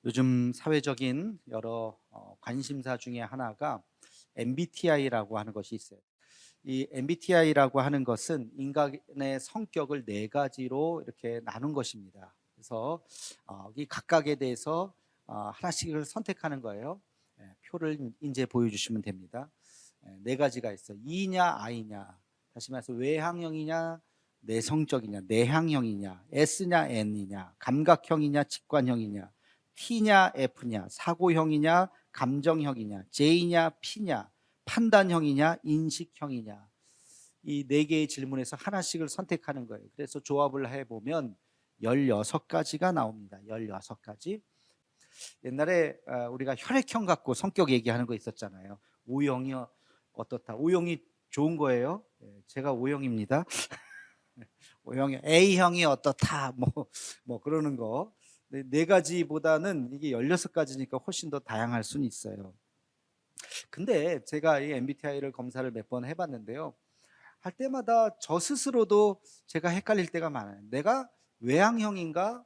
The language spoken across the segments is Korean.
요즘 사회적인 여러 관심사 중에 하나가 MBTI라고 하는 것이 있어요. 이 MBTI라고 하는 것은 인간의 성격을 네 가지로 이렇게 나눈 것입니다. 그래서 이 각각에 대해서 하나씩을 선택하는 거예요. 표를 이제 보여주시면 됩니다. 네 가지가 있어요. E냐 I냐, 다시 말해서 외향형이냐 내성적이냐, 내향형이냐, S냐 N이냐, 감각형이냐 직관형이냐, T냐 F냐, 사고형이냐 감정형이냐, J냐 P냐, 판단형이냐 인식형이냐. 이 네 개의 질문에서 하나씩을 선택하는 거예요. 그래서 조합을 해보면 16가지가 나옵니다. 16가지. 옛날에 우리가 혈액형 갖고 성격 얘기하는 거 있었잖아요. O형이 어떻다. O형이 좋은 거예요. 제가 O형입니다. O형이, A형이 어떻다. 뭐 그러는 거. 네 가지보다는 이게 16가지니까 훨씬 더 다양할 수는 있어요. 근데 제가 이 MBTI를 검사를 몇 번 해봤는데요. 할 때마다 저 스스로도 제가 헷갈릴 때가 많아요. 내가 외향형인가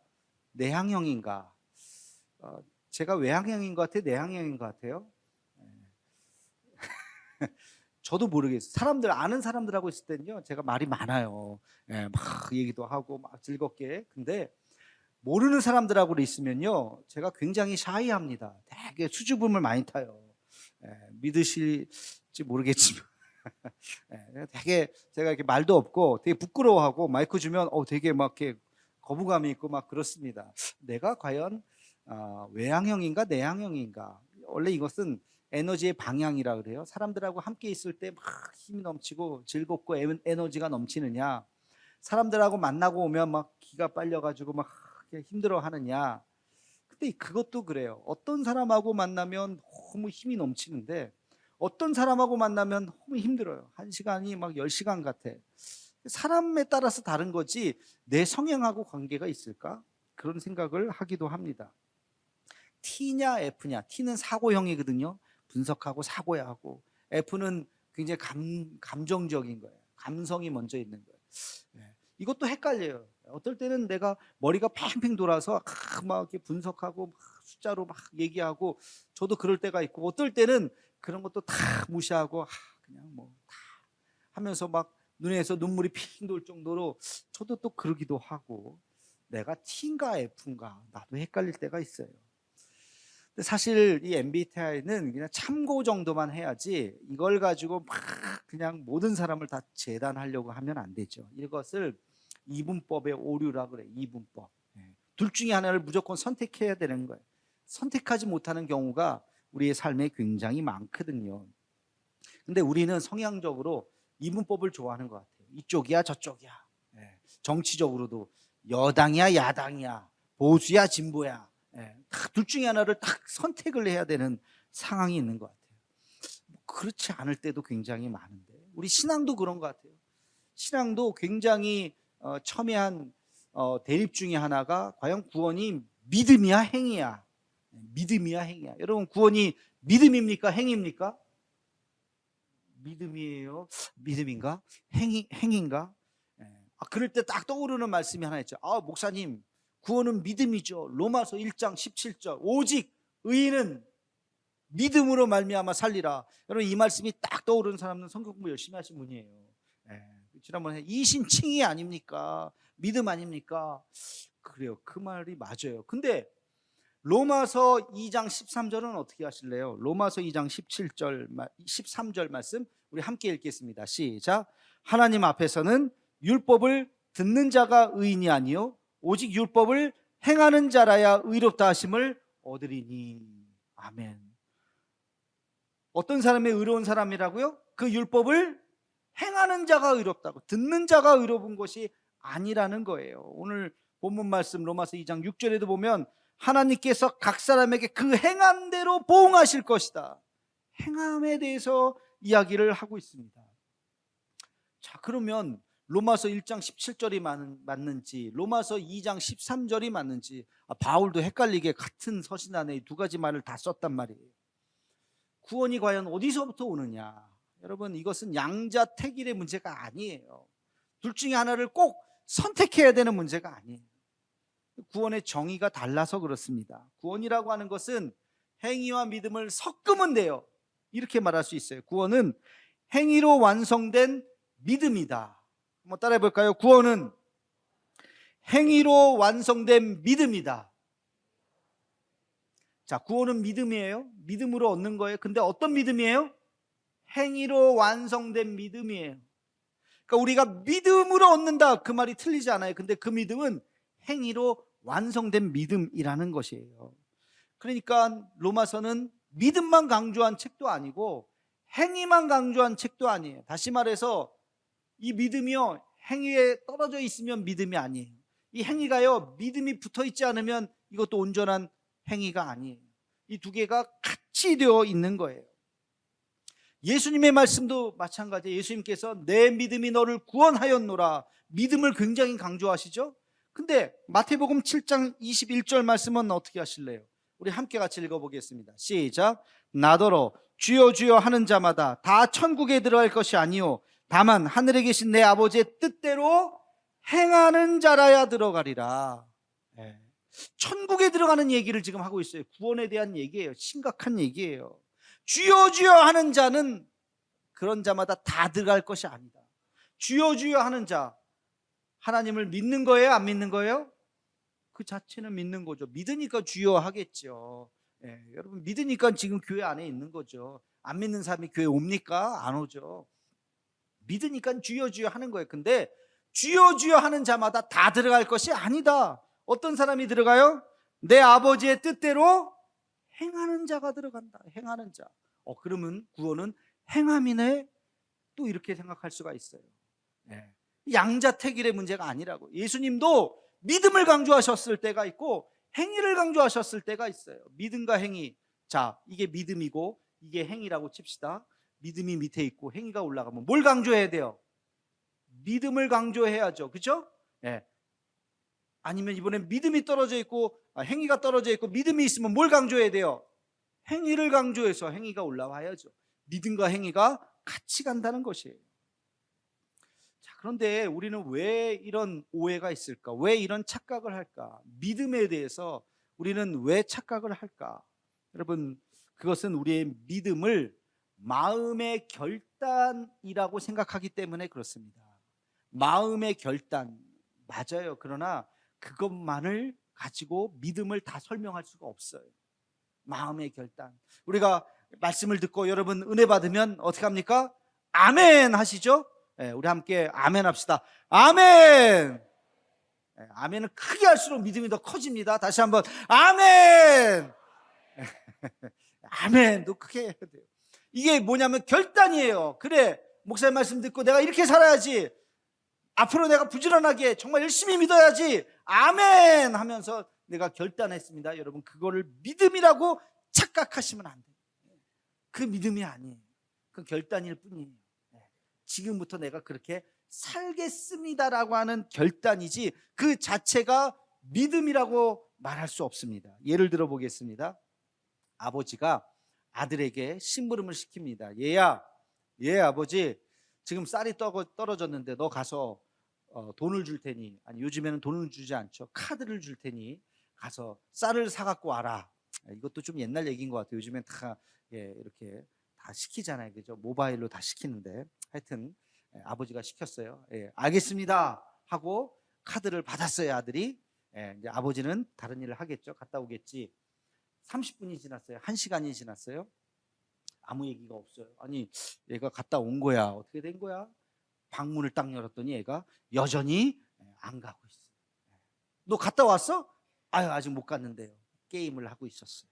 내향형인가. 제가 외향형인 것 같아요, 내향형인 것 같아요. 저도 모르겠어요. 사람들, 아는 사람들하고 있을 때는요, 제가 말이 많아요. 막 얘기도 하고 막 즐겁게. 근데 모르는 사람들하고 있으면요, 제가 굉장히 샤이합니다. 되게 수줍음을 많이 타요. 믿으실지 모르겠지만 되게 제가 이렇게 말도 없고 되게 부끄러워하고 마이크 주면 되게 막 이렇게 거부감이 있고 막 그렇습니다. 내가 과연 외향형인가 내향형인가. 원래 이것은 에너지의 방향이라 그래요. 사람들하고 함께 있을 때 막 힘이 넘치고 즐겁고 에너지가 넘치느냐, 사람들하고 만나고 오면 막 기가 빨려가지고 막 힘들어 하느냐. 근데 그것도 그래요. 어떤 사람하고 만나면 너무 힘이 넘치는데 어떤 사람하고 만나면 너무 힘들어요. 1시간이 막 10시간 같아. 사람에 따라서 다른 거지 내 성향하고 관계가 있을까? 그런 생각을 하기도 합니다. T냐 F냐. T는 사고형이거든요. 분석하고 사고야 하고, F는 굉장히 감정적인 거예요. 감성이 먼저 있는 거예요. 이것도 헷갈려요. 어떨 때는 내가 머리가 팽팽 돌아서 막 이렇게 분석하고 막 숫자로 막 얘기하고, 저도 그럴 때가 있고, 어떨 때는 그런 것도 다 무시하고 그냥 뭐 다 하면서 막 눈에서 눈물이 핑 돌 정도로 저도 또 그러기도 하고, 내가 T인가 F인가 나도 헷갈릴 때가 있어요. 근데 사실 이 MBTI는 그냥 참고 정도만 해야지 이걸 가지고 막 그냥 모든 사람을 다 재단하려고 하면 안 되죠. 이것을 이분법의 오류라 그래. 이분법. 둘 중에 하나를 무조건 선택해야 되는 거예요. 선택하지 못하는 경우가 우리의 삶에 굉장히 많거든요. 근데 우리는 성향적으로 이분법을 좋아하는 것 같아요. 이쪽이야 저쪽이야. 정치적으로도 여당이야 야당이야, 보수야 진보야, 둘 중에 하나를 딱 선택을 해야 되는 상황이 있는 것 같아요. 그렇지 않을 때도 굉장히 많은데, 우리 신앙도 그런 것 같아요. 신앙도 굉장히 첨예한 대립 중에 하나가 과연 구원이 믿음이야 행위야. 믿음이야 행위야. 여러분, 구원이 믿음입니까 행위입니까? 믿음이에요. 믿음인가? 행위인가? 그럴 때 딱 떠오르는 말씀이 하나 있죠. 목사님, 구원은 믿음이죠. 로마서 1장 17절. 오직 의인은 믿음으로 말미암아 살리라. 여러분, 이 말씀이 딱 떠오르는 사람은 성경 공부 열심히 하신 분이에요. 지난번에 이신칭의 아닙니까? 믿음 아닙니까? 그래요. 그 말이 맞아요. 근데 로마서 2장 13절은 어떻게 하실래요? 로마서 2장 17절, 13절 말씀 우리 함께 읽겠습니다. 시작. 하나님 앞에서는 율법을 듣는 자가 의인이 아니요 오직 율법을 행하는 자라야 의롭다 하심을 얻으리니. 아멘. 어떤 사람이 의로운 사람이라고요? 그 율법을 행하는 자가 의롭다고, 듣는 자가 의로운 것이 아니라는 거예요. 오늘 본문 말씀 로마서 2장 6절에도 보면 하나님께서 각 사람에게 그 행한 대로 보응하실 것이다. 행함에 대해서 이야기를 하고 있습니다. 자, 그러면 로마서 1장 17절이 맞는지 로마서 2장 13절이 맞는지, 바울도 헷갈리게 같은 서신 안에 두 가지 말을 다 썼단 말이에요. 구원이 과연 어디서부터 오느냐? 여러분, 이것은 양자택일의 문제가 아니에요. 둘 중에 하나를 꼭 선택해야 되는 문제가 아니에요. 구원의 정의가 달라서 그렇습니다. 구원이라고 하는 것은 행위와 믿음을 섞으면 돼요. 이렇게 말할 수 있어요. 구원은 행위로 완성된 믿음이다. 한번 따라해 볼까요? 구원은 행위로 완성된 믿음이다. 자, 구원은 믿음이에요. 믿음으로 얻는 거예요. 근데 어떤 믿음이에요? 행위로 완성된 믿음이에요. 그러니까 우리가 믿음으로 얻는다, 그 말이 틀리지 않아요. 근데 그 믿음은 행위로 완성된 믿음이라는 것이에요. 그러니까 로마서는 믿음만 강조한 책도 아니고 행위만 강조한 책도 아니에요. 다시 말해서 이 믿음이요, 행위에 떨어져 있으면 믿음이 아니에요. 이 행위가요, 믿음이 붙어 있지 않으면 이것도 온전한 행위가 아니에요. 이 두 개가 같이 되어 있는 거예요. 예수님의 말씀도 마찬가지예요. 예수님께서 내 믿음이 너를 구원하였노라, 믿음을 굉장히 강조하시죠. 근데 마태복음 7장 21절 말씀은 어떻게 하실래요? 우리 함께 같이 읽어보겠습니다. 시작. 나더러 주여 주여 하는 자마다 다 천국에 들어갈 것이 아니요 다만 하늘에 계신 내 아버지의 뜻대로 행하는 자라야 들어가리라. 네. 천국에 들어가는 얘기를 지금 하고 있어요. 구원에 대한 얘기예요. 심각한 얘기예요. 주여 주여 하는 자는 그런 자마다 다 들어갈 것이 아니다. 주여 주여 하는 자, 하나님을 믿는 거예요? 안 믿는 거예요? 그 자체는 믿는 거죠. 믿으니까 주여 하겠죠. 예, 여러분 믿으니까 지금 교회 안에 있는 거죠. 안 믿는 사람이 교회 옵니까? 안 오죠. 믿으니까 주여 주여 하는 거예요. 근데 주여 주여 하는 자마다 다 들어갈 것이 아니다. 어떤 사람이 들어가요? 내 아버지의 뜻대로 행하는 자가 들어간다. 행하는 자. 그러면 구원은 행함이네. 또 이렇게 생각할 수가 있어요. 예. 양자택일의 문제가 아니라고. 예수님도 믿음을 강조하셨을 때가 있고 행위를 강조하셨을 때가 있어요. 믿음과 행위. 자, 이게 믿음이고 이게 행위라고 칩시다. 믿음이 밑에 있고 행위가 올라가면 뭘 강조해야 돼요? 믿음을 강조해야죠. 그렇죠? 예. 아니면 이번엔 믿음이 떨어져 있고 행위가 떨어져 있고 믿음이 있으면 뭘 강조해야 돼요? 행위를 강조해서 행위가 올라와야죠. 믿음과 행위가 같이 간다는 것이에요. 자, 그런데 우리는 왜 이런 오해가 있을까? 왜 이런 착각을 할까? 믿음에 대해서 우리는 왜 착각을 할까? 여러분, 그것은 우리의 믿음을 마음의 결단이라고 생각하기 때문에 그렇습니다. 마음의 결단, 맞아요. 그러나 그것만을 가지고 믿음을 다 설명할 수가 없어요. 마음의 결단. 우리가 말씀을 듣고 여러분 은혜 받으면 어떻게 합니까? 아멘 하시죠? 네, 우리 함께 아멘 합시다. 아멘. 네, 아멘을 크게 할수록 믿음이 더 커집니다. 다시 한번 아멘. 아멘도 크게 해야 돼요. 이게 뭐냐면 결단이에요. 그래, 목사님 말씀 듣고 내가 이렇게 살아야지, 앞으로 내가 부지런하게 정말 열심히 믿어야지, 아멘 하면서 내가 결단했습니다. 여러분, 그거를 믿음이라고 착각하시면 안 돼요. 그 믿음이 아니에요. 그 결단일 뿐이에요. 지금부터 내가 그렇게 살겠습니다라고 하는 결단이지 그 자체가 믿음이라고 말할 수 없습니다. 예를 들어 보겠습니다. 아버지가 아들에게 심부름을 시킵니다. 얘야, 얘 아버지 지금 쌀이 떨어졌는데 너 가서 돈을 줄 테니, 아니 요즘에는 돈을 주지 않죠. 카드를 줄 테니 가서 쌀을 사갖고 와라. 이것도 좀 옛날 얘기인 것 같아요. 요즘엔 다 이렇게 다 시키잖아요. 그죠? 모바일로 다 시키는데 하여튼 아버지가 시켰어요. 알겠습니다 하고 카드를 받았어요. 아들이. 이제 아버지는 다른 일을 하겠죠. 갔다 오겠지. 30분이 지났어요. 1시간이 지났어요. 아무 얘기가 없어요. 아니 얘가 갔다 온 거야. 어떻게 된 거야? 방문을 딱 열었더니 얘가 여전히 안 가고 있어요. 너 갔다 왔어? 아직 못 갔는데요. 게임을 하고 있었어요.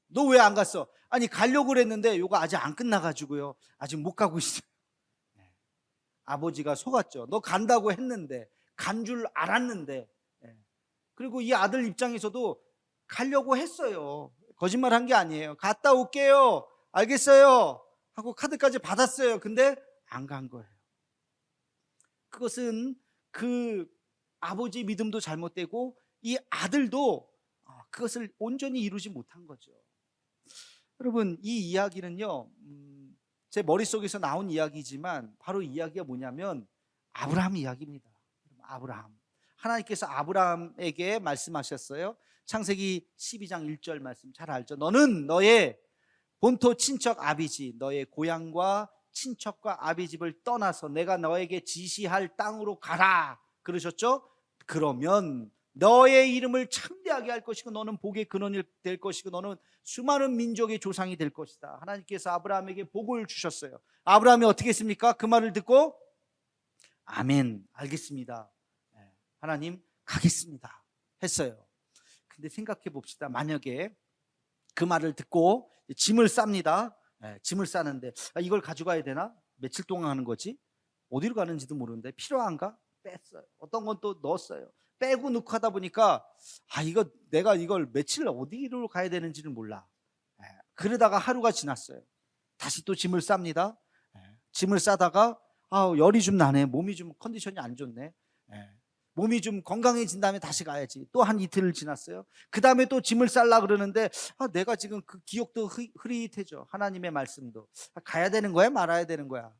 너 왜 안 갔어? 아니 가려고 그랬는데 요거 아직 안 끝나가지고요. 아직 못 가고 있어요. 아버지가 속았죠. 너 간다고 했는데, 간 줄 알았는데. 그리고 이 아들 입장에서도 가려고 했어요. 거짓말 한 게 아니에요. 갔다 올게요. 알겠어요 하고 카드까지 받았어요. 근데 안 간 거예요. 그것은 그 아버지 믿음도 잘못되고 이 아들도 그것을 온전히 이루지 못한 거죠. 여러분, 이 이야기는요, 제 머릿속에서 나온 이야기지만 바로 이야기가 뭐냐면 아브라함 이야기입니다. 하나님께서 아브라함에게 말씀하셨어요. 창세기 12장 1절 말씀 잘 알죠. 너는 너의 본토 친척 아비집, 너의 고향과 친척과 아비집을 떠나서 내가 너에게 지시할 땅으로 가라 그러셨죠. 그러면 너의 이름을 창대하게 할 것이고 너는 복의 근원이 될 것이고 너는 수많은 민족의 조상이 될 것이다. 하나님께서 아브라함에게 복을 주셨어요. 아브라함이 어떻게 했습니까? 그 말을 듣고 아멘, 알겠습니다, 하나님 가겠습니다 했어요. 근데 생각해 봅시다. 만약에 그 말을 듣고 짐을 쌉니다. 짐을 싸는데 이걸 가져가야 되나? 며칠 동안 하는 거지? 어디로 가는지도 모르는데 필요한가? 뺐어요. 어떤 건 또 넣었어요. 빼고 넣고 하다 보니까 내가 이걸 며칠 어디로 가야 되는지를 몰라. 그러다가 하루가 지났어요. 다시 또 짐을 쌉니다. 짐을 싸다가 열이 좀 나네. 몸이 좀 컨디션이 안 좋네. 몸이 좀 건강해진 다음에 다시 가야지. 또 한 이틀을 지났어요. 그 다음에 또 짐을 싸려고 그러는데 내가 지금 그 기억도 흐릿해져. 하나님의 말씀도. 가야 되는 거야? 말아야 되는 거야?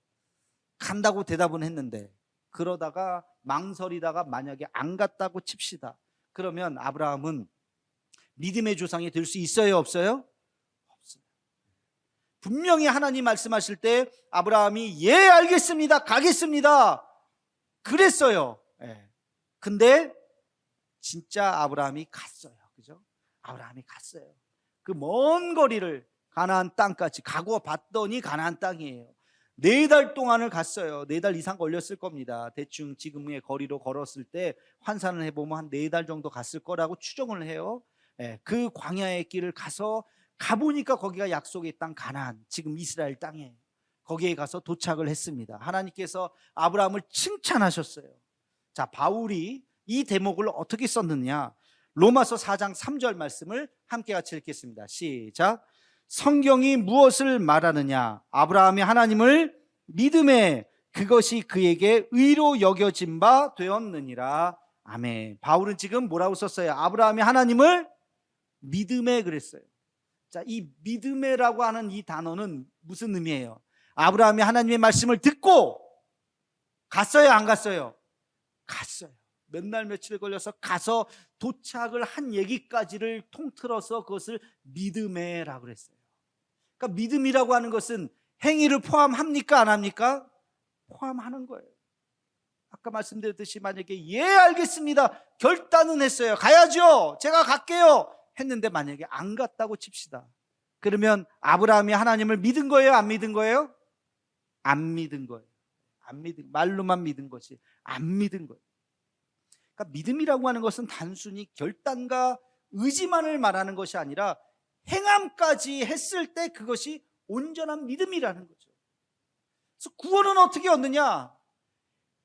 간다고 대답은 했는데 그러다가 망설이다가 만약에 안 갔다고 칩시다. 그러면 아브라함은 믿음의 조상이 될 수 있어요? 없어요? 없어요. 분명히 하나님 말씀하실 때 아브라함이 예 알겠습니다 가겠습니다 그랬어요. 근데 진짜 아브라함이 갔어요. 그죠? 아브라함이 갔어요. 그 먼 거리를 가나안 땅까지 가고 봤더니 가나안 땅이에요. 4달 동안을 갔어요. 4달 이상 걸렸을 겁니다. 대충 지금의 거리로 걸었을 때 환산을 해보면 한 4달 정도 갔을 거라고 추정을 해요. 그 광야의 길을 가보니까 거기가 약속의 땅 가나안, 지금 이스라엘 땅이에요. 거기에 가서 도착을 했습니다. 하나님께서 아브라함을 칭찬하셨어요. 자, 바울이 이 대목을 어떻게 썼느냐? 로마서 4장 3절 말씀을 함께 같이 읽겠습니다. 시작. 성경이 무엇을 말하느냐? 아브라함이 하나님을 믿음에 그것이 그에게 의로 여겨진 바 되었느니라. 아멘. 바울은 지금 뭐라고 썼어요? 아브라함이 하나님을 믿음에 그랬어요. 자, 이 믿음에라고 하는 이 단어는 무슨 의미예요? 아브라함이 하나님의 말씀을 듣고 갔어요, 안 갔어요? 갔어요. 몇 날 며칠 걸려서 가서 도착을 한 얘기까지를 통틀어서 그것을 믿음에라고 그랬어요. 그러니까 믿음이라고 하는 것은 행위를 포함합니까? 안 합니까? 포함하는 거예요. 아까 말씀드렸듯이 만약에 예 알겠습니다 결단은 했어요. 가야죠. 제가 갈게요 했는데 만약에 안 갔다고 칩시다. 그러면 아브라함이 하나님을 믿은 거예요? 안 믿은 거예요? 안 믿은 거예요. 말로만 믿은 것이 안 믿은 거예요. 그러니까 믿음이라고 하는 것은 단순히 결단과 의지만을 말하는 것이 아니라 행함까지 했을 때 그것이 온전한 믿음이라는 거죠. 그래서 구원은 어떻게 얻느냐?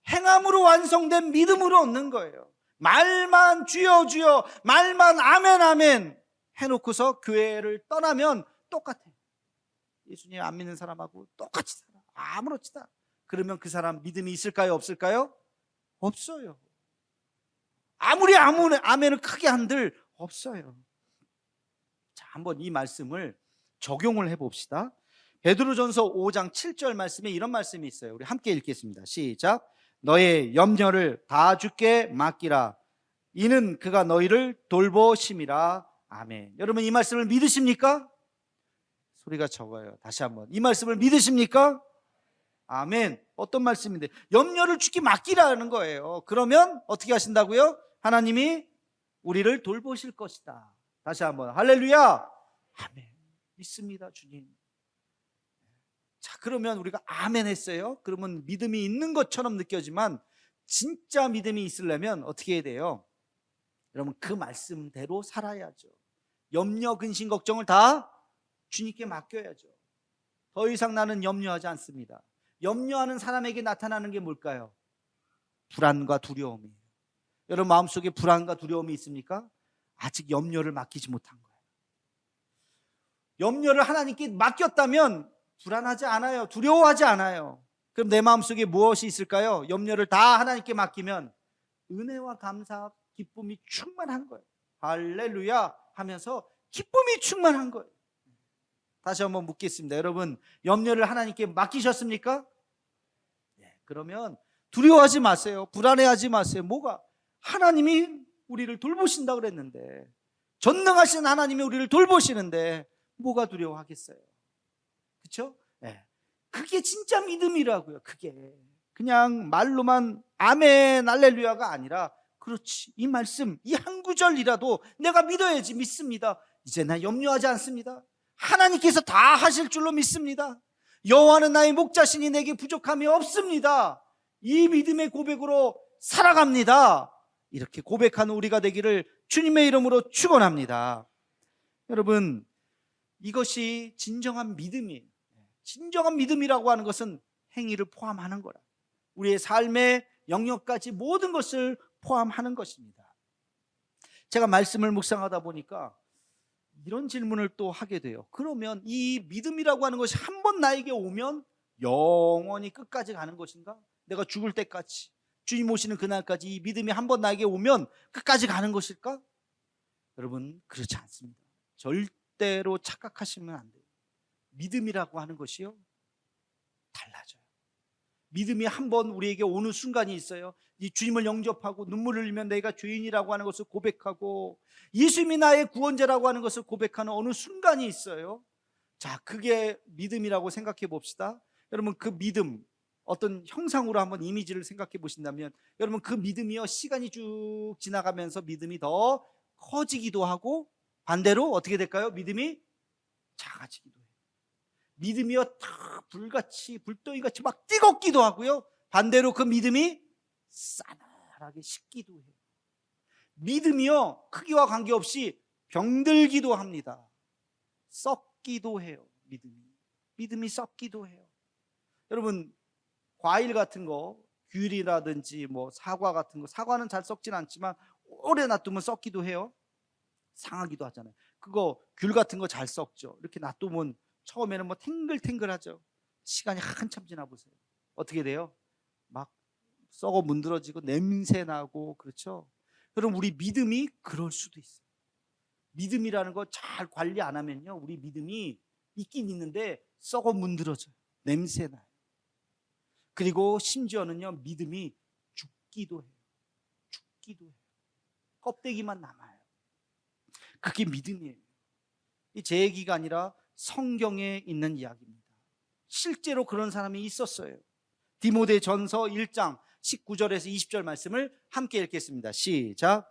행함으로 완성된 믿음으로 얻는 거예요. 말만 주여 주여, 말만 아멘 아멘 해놓고서 교회를 떠나면 똑같아요. 예수님 안 믿는 사람하고 똑같이 살아. 아무렇지도. 그러면 그 사람 믿음이 있을까요? 없을까요? 없어요. 아무리 아멘을 크게 한들 없어요. 자, 한번 이 말씀을 적용을 해봅시다. 베드로전서 5장 7절 말씀에 이런 말씀이 있어요. 우리 함께 읽겠습니다. 시작. 너의 염려를 다 주께 맡기라. 이는 그가 너희를 돌보심이라. 아멘. 여러분 이 말씀을 믿으십니까? 소리가 적어요. 다시 한번. 이 말씀을 믿으십니까? 아멘. 어떤 말씀인데? 염려를 주께 맡기라는 거예요. 그러면 어떻게 하신다고요? 하나님이 우리를 돌보실 것이다. 다시 한번. 할렐루야. 아멘. 믿습니다, 주님. 자, 그러면 우리가 아멘 했어요. 그러면 믿음이 있는 것처럼 느껴지만 진짜 믿음이 있으려면 어떻게 해야 돼요? 여러분 그 말씀대로 살아야죠. 염려, 근심, 걱정을 다 주님께 맡겨야죠. 더 이상 나는 염려하지 않습니다. 염려하는 사람에게 나타나는 게 뭘까요? 불안과 두려움이에요. 여러분 마음속에 불안과 두려움이 있습니까? 아직 염려를 맡기지 못한 거예요. 염려를 하나님께 맡겼다면 불안하지 않아요. 두려워하지 않아요. 그럼 내 마음속에 무엇이 있을까요? 염려를 다 하나님께 맡기면 은혜와 감사, 기쁨이 충만한 거예요. 할렐루야 하면서 기쁨이 충만한 거예요. 다시 한번 묻겠습니다. 여러분 염려를 하나님께 맡기셨습니까? 네, 그러면 두려워하지 마세요. 불안해하지 마세요. 뭐가? 하나님이 우리를 돌보신다 그랬는데, 전능하신 하나님이 우리를 돌보시는데 뭐가 두려워하겠어요? 그렇죠? 네. 그게 진짜 믿음이라고요. 그게 그냥 말로만 아멘 할렐루야가 아니라, 그렇지, 이 말씀, 이 한 구절이라도 내가 믿어야지. 믿습니다. 이제 나 염려하지 않습니다. 하나님께서 다 하실 줄로 믿습니다. 여호와는 나의 목자시니 내게 부족함이 없습니다. 이 믿음의 고백으로 살아갑니다. 이렇게 고백하는 우리가 되기를 주님의 이름으로 축원합니다. 여러분, 이것이 진정한 믿음이에요. 진정한 믿음이라고 하는 것은 행위를 포함하는 거라. 우리의 삶의 영역까지 모든 것을 포함하는 것입니다. 제가 말씀을 묵상하다 보니까 이런 질문을 또 하게 돼요. 그러면 이 믿음이라고 하는 것이 한 번 나에게 오면 영원히 끝까지 가는 것인가? 내가 죽을 때까지, 주님 오시는 그날까지 이 믿음이 한 번 나에게 오면 끝까지 가는 것일까? 여러분, 그렇지 않습니다. 절대로 착각하시면 안 돼요. 믿음이라고 하는 것이요, 달라져요. 믿음이 한 번 우리에게 오는 순간이 있어요. 이 주님을 영접하고 눈물을 흘리면 내가 죄인이라고 하는 것을 고백하고 예수님이 나의 구원자라고 하는 것을 고백하는 어느 순간이 있어요. 자, 그게 믿음이라고 생각해 봅시다. 여러분, 그 믿음, 어떤 형상으로 한번 이미지를 생각해 보신다면, 여러분, 그 믿음이요, 시간이 쭉 지나가면서 믿음이 더 커지기도 하고, 반대로 어떻게 될까요? 믿음이 작아지기도 해요. 믿음이요, 다 불같이, 불덩이같이 막 뜨겁기도 하고요, 반대로 그 믿음이 싸늘하게 식기도 해요. 믿음이요, 크기와 관계없이 병들기도 합니다. 썩기도 해요. 믿음이 썩기도 해요. 여러분, 과일 같은 거, 귤이라든지 뭐 사과 같은 거, 사과는 잘 썩진 않지만 오래 놔두면 썩기도 해요. 상하기도 하잖아요. 그거 귤 같은 거 잘 썩죠. 이렇게 놔두면 처음에는 뭐 탱글탱글하죠. 시간이 한참 지나 보세요. 어떻게 돼요? 막 썩어 문드러지고 냄새 나고, 그렇죠? 그럼 우리 믿음이 그럴 수도 있어요. 믿음이라는 거 잘 관리 안 하면요, 우리 믿음이 있긴 있는데 썩어 문드러져요. 냄새 나요. 그리고 심지어는요, 믿음이 죽기도 해요. 껍데기만 남아요. 그게 믿음이에요. 이 제 얘기가 아니라 성경에 있는 이야기입니다. 실제로 그런 사람이 있었어요. 디모데전서 1장 19절에서 20절 말씀을 함께 읽겠습니다. 시작.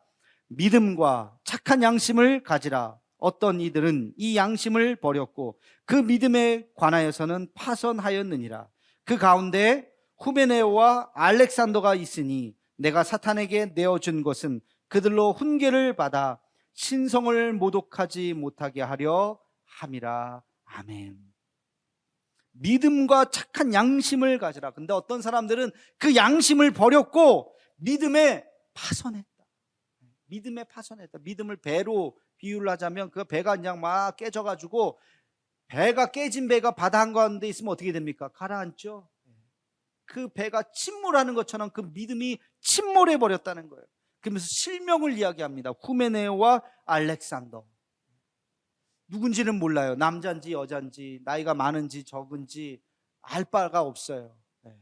믿음과 착한 양심을 가지라. 어떤 이들은 이 양심을 버렸고 그 믿음에 관하여서는 파선하였느니라. 그 가운데 후메네오와 알렉산더가 있으니 내가 사탄에게 내어준 것은 그들로 훈계를 받아 신성을 모독하지 못하게 하려 함이라. 아멘. 믿음과 착한 양심을 가지라. 근데 어떤 사람들은 그 양심을 버렸고 믿음에 파선했다. 믿음을 배로 비유를 하자면, 그 배가 그냥 막 깨져가지고, 배가 깨진 배가 바다 한가운데 있으면 어떻게 됩니까? 가라앉죠. 그 배가 침몰하는 것처럼 그 믿음이 침몰해 버렸다는 거예요. 그러면서 실명을 이야기합니다. 후메네오와 알렉산더. 누군지는 몰라요. 남자인지 여자인지, 나이가 많은지 적은지 알 바가 없어요. 네.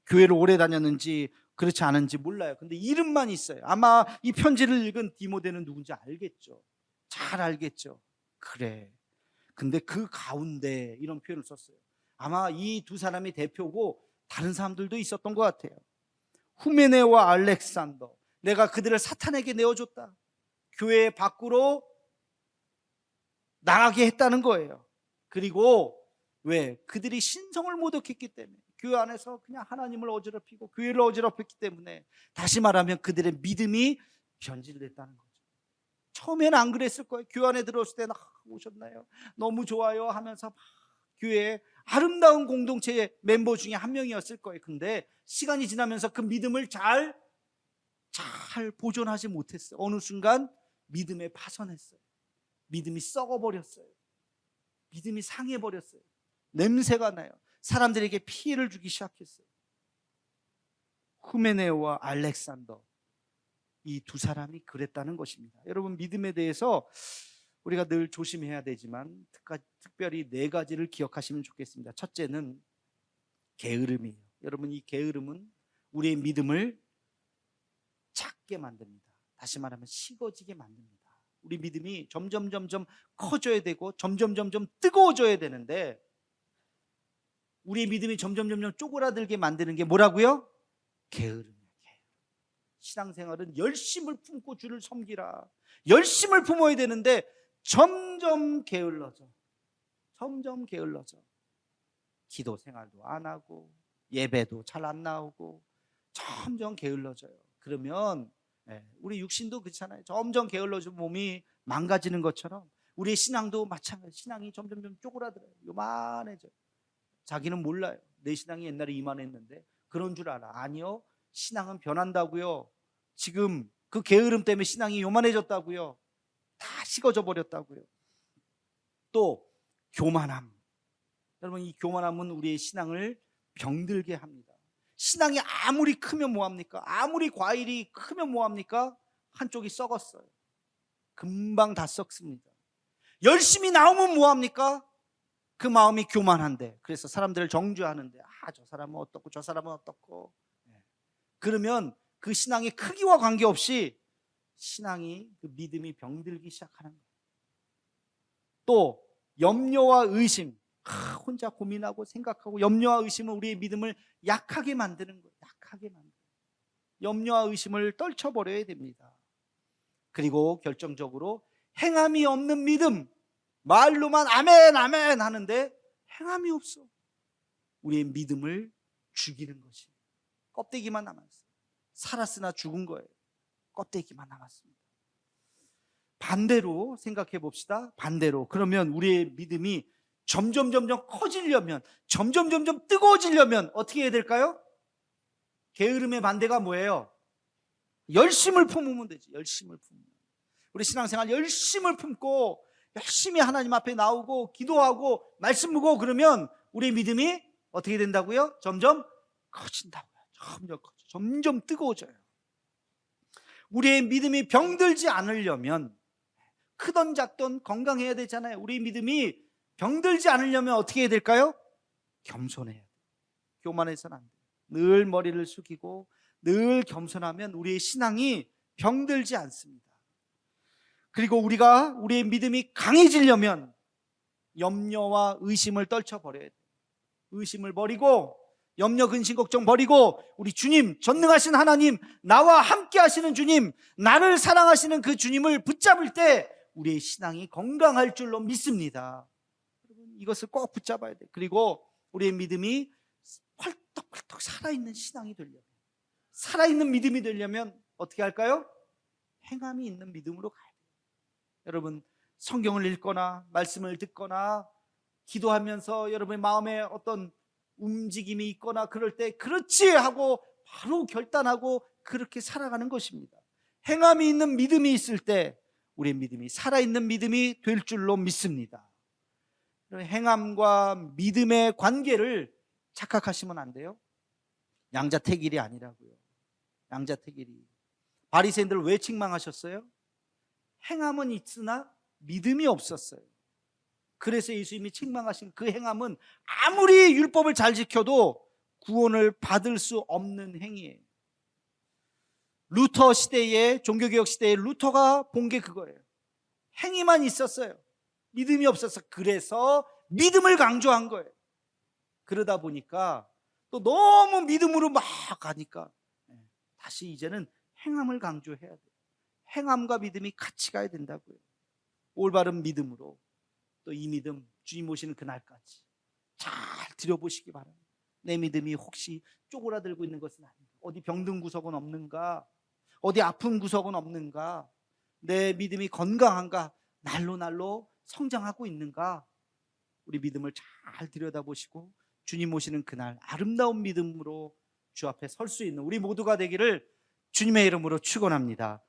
교회를 오래 다녔는지 그렇지 않은지 몰라요. 근데 이름만 있어요. 아마 이 편지를 읽은 디모데는 누군지 알겠죠. 잘 알겠죠. 그래. 근데 그 가운데 이런 표현을 썼어요. 아마 이 두 사람이 대표고 다른 사람들도 있었던 것 같아요. 후메네와 알렉산더, 내가 그들을 사탄에게 내어줬다. 교회 밖으로 나가게 했다는 거예요. 그리고 왜? 그들이 신성을 모독했기 때문에, 교회 안에서 그냥 하나님을 어지럽히고 교회를 어지럽혔기 때문에, 다시 말하면 그들의 믿음이 변질됐다는 거죠. 처음에는 안 그랬을 거예요. 교회 안에 들어왔을 때는 오셨나요? 너무 좋아요 하면서 막 교회에 아름다운 공동체의 멤버 중에 한 명이었을 거예요. 근데 시간이 지나면서 그 믿음을 잘 보존하지 못했어요. 어느 순간 믿음에 파선했어요. 믿음이 썩어버렸어요. 믿음이 상해버렸어요. 냄새가 나요. 사람들에게 피해를 주기 시작했어요. 후메네오와 알렉산더, 이 두 사람이 그랬다는 것입니다. 여러분, 믿음에 대해서 우리가 늘 조심해야 되지만 특별히 네 가지를 기억하시면 좋겠습니다. 첫째는 게으름이에요. 여러분, 이 게으름은 우리의 믿음을 작게 만듭니다. 다시 말하면 식어지게 만듭니다. 우리 믿음이 점점 커져야 되고 점점 뜨거워져야 되는데, 우리 믿음이 점점 쪼그라들게 만드는 게 뭐라고요? 게으름이에요. 신앙생활은 열심을 품고 주를 섬기라, 열심을 품어야 되는데 점점 게을러져. 기도 생활도 안 하고 예배도 잘 안 나오고 점점 게을러져요. 그러면 우리 육신도 그렇잖아요. 점점 게을러지고 몸이 망가지는 것처럼 우리의 신앙도 마찬가지. 신앙이 점점 쪼그라들어요. 요만해져요. 자기는 몰라요. 내 신앙이 옛날에 이만했는데 그런 줄 알아. 아니요, 신앙은 변한다고요. 지금 그 게으름 때문에 신앙이 요만해졌다고요. 다 식어져 버렸다고요. 또 교만함. 여러분, 이 교만함은 우리의 신앙을 병들게 합니다. 신앙이 아무리 크면 뭐합니까? 아무리 과일이 크면 뭐합니까? 한쪽이 썩었어요. 금방 다 썩습니다. 열심히 나오면 뭐합니까? 그 마음이 교만한데, 그래서 사람들을 정죄하는데, 저 사람은 어떻고 저 사람은 어떻고. 그러면 그 신앙의 크기와 관계없이 신앙이, 그 믿음이 병들기 시작하는 거예요. 또 염려와 의심. 혼자 고민하고 생각하고, 염려와 의심은 우리의 믿음을 약하게 만드는 거예요. 염려와 의심을 떨쳐버려야 됩니다. 그리고 결정적으로 행함이 없는 믿음. 말로만 아멘 아멘 하는데 행함이 없어. 우리의 믿음을 죽이는 것이, 껍데기만 남았어요. 살았으나 죽은 거예요. 껍데기만 남았습니다. 반대로 생각해 봅시다. 반대로. 그러면 우리의 믿음이 점점 커지려면, 점점 뜨거워지려면 어떻게 해야 될까요? 게으름의 반대가 뭐예요? 열심을 품으면 되지. 열심을 품으면. 우리 신앙생활 열심을 품고 열심히 하나님 앞에 나오고 기도하고 말씀 보고 그러면 우리의 믿음이 어떻게 된다고요? 점점 커진다고요. 점점 뜨거워져요. 우리의 믿음이 병들지 않으려면, 크던 작던 건강해야 되잖아요. 우리 믿음이 병들지 않으려면 어떻게 해야 될까요? 겸손해야 돼요. 교만해서는 안 돼요. 늘 머리를 숙이고 늘 겸손하면 우리의 신앙이 병들지 않습니다. 그리고 우리의 믿음이 강해지려면 염려와 의심을 떨쳐버려야 돼요. 의심을 버리고 염려, 근심, 걱정 버리고 우리 주님, 전능하신 하나님, 나와 함께 하시는 주님, 나를 사랑하시는 그 주님을 붙잡을 때 우리의 신앙이 건강할 줄로 믿습니다. 이것을 꼭 붙잡아야 돼요. 그리고 우리의 믿음이 펄떡펄떡 살아있는 신앙이 되려면, 살아있는 믿음이 되려면 어떻게 할까요? 행함이 있는 믿음으로 가야 돼요. 여러분, 성경을 읽거나 말씀을 듣거나 기도하면서 여러분의 마음에 어떤 움직임이 있거나 그럴 때 그렇지 하고 바로 결단하고 그렇게 살아가는 것입니다. 행함이 있는 믿음이 있을 때 우리의 믿음이 살아있는 믿음이 될 줄로 믿습니다. 행함과 믿음의 관계를 착각하시면 안 돼요. 양자택일이 아니라고요. 양자택일이. 바리새인들 왜 책망하셨어요? 행함은 있으나 믿음이 없었어요. 그래서 예수님이 책망하신 그 행함은 아무리 율법을 잘 지켜도 구원을 받을 수 없는 행위예요. 루터 시대에, 종교개혁 시대에 루터가 본 게 그거예요. 행위만 있었어요. 믿음이 없어서. 그래서 믿음을 강조한 거예요. 그러다 보니까 또 너무 믿음으로 막 가니까 다시 이제는 행함을 강조해야 돼요. 행함과 믿음이 같이 가야 된다고요. 올바른 믿음으로 또 이 믿음, 주님 오시는 그날까지 잘 들여보시기 바랍니다. 내 믿음이 혹시 쪼그라들고 있는 것은 아닌가? 어디 병든 구석은 없는가? 어디 아픈 구석은 없는가? 내 믿음이 건강한가? 날로 성장하고 있는가? 우리 믿음을 잘 들여다보시고 주님 오시는 그날 아름다운 믿음으로 주 앞에 설 수 있는 우리 모두가 되기를 주님의 이름으로 축원합니다.